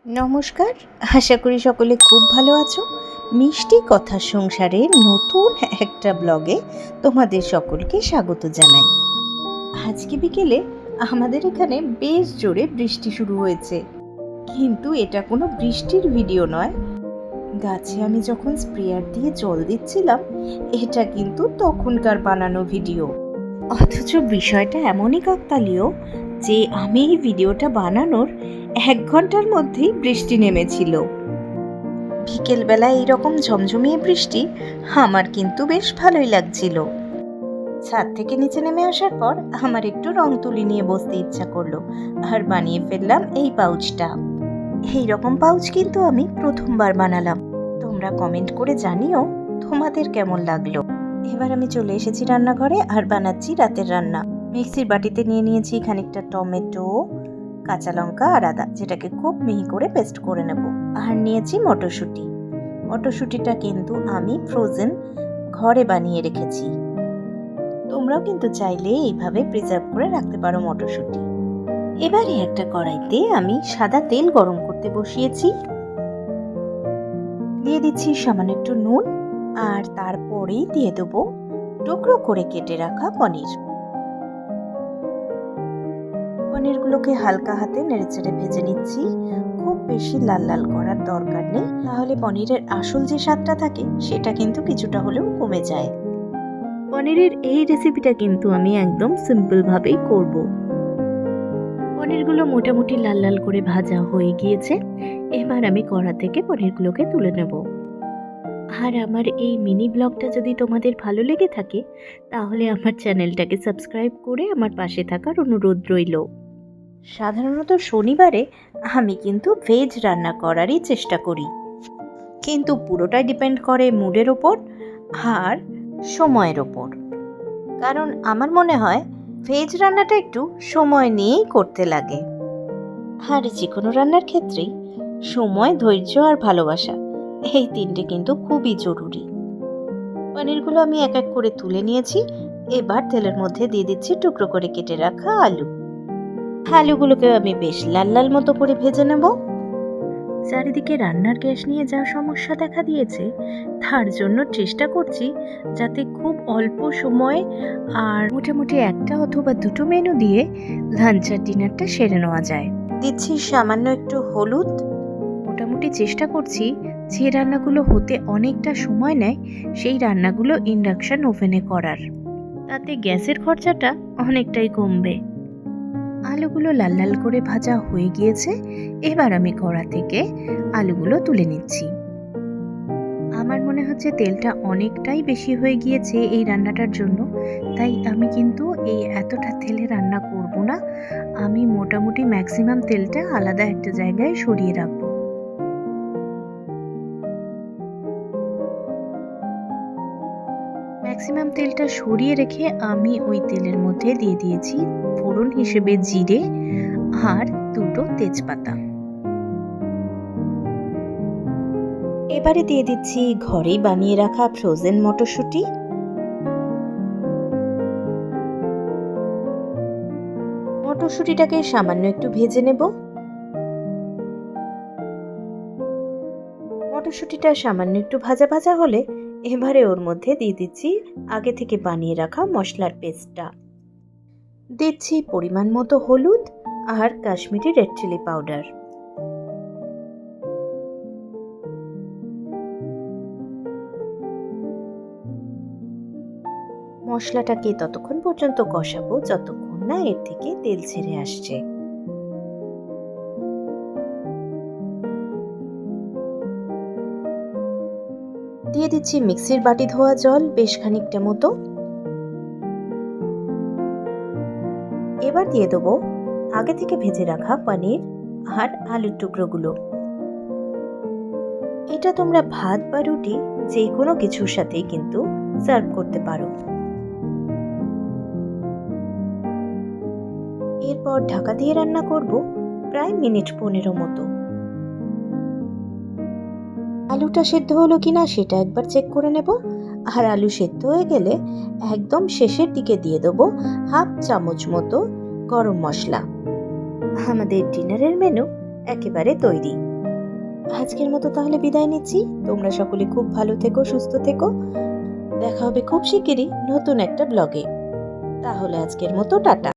নমস্কার, আশা করি সকলে খুব ভালো আছো। মিষ্টি কথা সংসারের নতুন একটা ব্লগে তোমাদের সকলকে স্বাগত জানাই। আজকে বিকেলে আমাদের এখানে বেশ জোরে বৃষ্টি শুরু হয়েছে, কিন্তু এটা কোনো বৃষ্টির ভিডিও নয়। গাছে আমি যখন স্প্রেয়ার দিয়ে জল দিচ্ছিলাম, এটা কিন্তু তখনকার বানানো ভিডিও। অথচ বিষয়টা এমনই কাকতালীয় যে আমি এই ভিডিওটা বানানোর 1 ঘন্টার মধ্যেই বৃষ্টি নেমেছিল। বিকেলবেলা এইরকম ঝমঝমিয়ে বৃষ্টি আমার কিন্তু বেশ ভালোই লাগছিল। ছাদ থেকে নিচে নেমে আসার পর আমার একটু রং তুলি নিয়ে বসতে ইচ্ছা করলো, আর বানিয়ে ফেললাম এই পাউচটা। এই রকম পাউচ কিন্তু আমি প্রথমবার বানালাম। তোমরা কমেন্ট করে জানিও তোমাদের কেমন লাগলো। এবার আমি চলে এসেছি রান্নাঘরে আর বানাচ্ছি রাতের রান্না। মিক্সির বাটিতে নিয়ে নিয়েছি খানিকটা টমেটো, কাঁচা লঙ্কা আর আদা, যেটাকে খুব মিহি করে পেস্ট করে নেব। আর নিয়েছি মটরশুঁটি। মটরশুঁটিটা কিন্তু আমি ফ্রোজেন ঘরে বানিয়ে রেখেছি। তোমরাও কিন্তু চাইলে এইভাবে প্রিজার্ভ করে রাখতে পারো মটরশুঁটি। এবারে একটা কড়াইতে আমি সাদা তেল গরম করতে বসিয়েছি। দিয়ে দিচ্ছি সামান্য একটু নুন, আর তারপরেই দিয়ে দেবো টুকরো করে কেটে রাখা পনির। পনিরগুলোকে হালকা হাতে নেড়েচেড়ে ভেজে নিচ্ছি। খুব বেশি লাল লাল করার দরকার নেই, তাহলে পনিরের আসল যে স্বাদটা থাকে সেটা কিন্তু কিছুটা হলেও কমে যায়। পনিরের এই রেসিপিটা কিন্তু আমি একদম সিম্পল ভাবেই করব। পনিরগুলো মোটামুটি লাল লাল করে ভাজা হয়ে গিয়েছে। এবার আমি কড়া থেকে পনিরগুলোকে তুলে নেব। আর আমার এই মিনি ব্লগটা যদি তোমাদের ভালো লেগে থাকে, তাহলে আমার চ্যানেলটাকে সাবস্ক্রাইব করে আমার পাশে থাকার অনুরোধ রইল। সাধারণত শনিবারে আমি কিন্তু ভেজ রান্না করারই চেষ্টা করি, কিন্তু পুরোটাই ডিপেন্ড করে মুডের ওপর আর সময়ের ওপর। কারণ আমার মনে হয় ভেজ রান্নাটা একটু সময় নিয়েই করতে লাগে। আর যে কোনো রান্নার ক্ষেত্রেই সময়, ধৈর্য আর ভালোবাসা, এই তিনটে কিন্তু খুবই জরুরি। পনিরগুলো আমি এক এক করে তুলে নিয়েছি। এবার তেলের মধ্যে দিয়ে দিচ্ছি টুকরো করে কেটে রাখা আলু। আলুগুলোকে আমি বেশ লাল লাল মতো করে ভেজে নেব। চারিদিকে রান্নার গ্যাস নিয়ে যা সমস্যা দেখা দিয়েছে, তার জন্য চেষ্টা করছি যাতে খুব অল্প সময়ে আর মোটামুটি একটা অথবা দুটো মেনু দিয়ে লাঞ্চ আর ডিনারটা সেরে নেওয়া যায়। দিচ্ছি সামান্য একটু হলুদ। মোটামুটি চেষ্টা করছি যে রান্নাগুলো হতে অনেকটা সময় নেয় সেই রান্নাগুলো ইন্ডাকশন ওভেনে করার, তাতে গ্যাসের খরচাটা অনেকটাই কমবে। আলুগুলো লাল লাল করে ভাজা হয়ে গিয়েছে। এবার আমি কড়া থেকে আলুগুলো তুলে নিচ্ছি। আমার মনে হচ্ছে তেলটা অনেকটাই বেশি হয়ে গিয়েছে এই রান্নাটার জন্য, তাই আমি কিন্তু এই এতটা তেলে রান্না করব না। আমি মোটামুটি ম্যাক্সিমাম তেলটা আলাদা একটা জায়গায় সরিয়ে রাখবো। ম্যাক্সিমাম তেলটা সরিয়ে রেখে আমি ওই তেলের মধ্যে দিয়ে দিয়েছি ফোড়ন হিসেবে জিরে আর দুটো তেজপাতা। এবারে দিয়ে দিচ্ছি ঘরেই বানিয়ে রাখা ফ্রোজেন মটরশুঁটি। মটরশুঁটিটাকে সামান্য একটু ভেজে নেব। মটরশুঁটিটা সামান্য একটু ভাজা ভাজা হলে এবারে ওর মধ্যে দিয়ে দিচ্ছি আগে থেকে বানিয়ে রাখা মশলার পেস্টটা। দিচ্ছি পরিমাণ মতো হলুদ আর কাশ্মীরি রেড চিলি পাউডার। মশলাটাকে ততক্ষণ পর্যন্ত কষাবো যতক্ষণ না এর থেকে তেল ছেড়ে আসছে। দিয়ে দিচ্ছি মিক্সির বাটি ধোয়া জল বেশ খানিকটা মতো। এবার দিয়ে দেবো আগে থেকে ভেজে রাখা পনির আর আলুর টুকরোগুলো। এটা তোমরা ভাত বা রুটি যে কোনো কিছুর সাথেই কিন্তু সার্ভ করতে পারো। এরপর ঢাকা দিয়ে রান্না করব প্রায় মিনিট 15 মতো। আলুটা সেদ্ধ হলো কিনা সেটা একবার চেক করে নেব। আর আলু সেদ্ধ হয়ে গেলে একদম শেষের দিকে দিয়ে দেবো হাফ চামচ মতো গরম মশলা। আমাদের ডিনারের মেনু একেবারে তৈরি। আজকের মতো তাহলে বিদায় নিচ্ছি। তোমরা সকলে খুব ভালো থেকো, সুস্থ থেকো। দেখা হবে খুব শিগগিরই নতুন একটা ব্লগে। তাহলে আজকের মতো টাটা।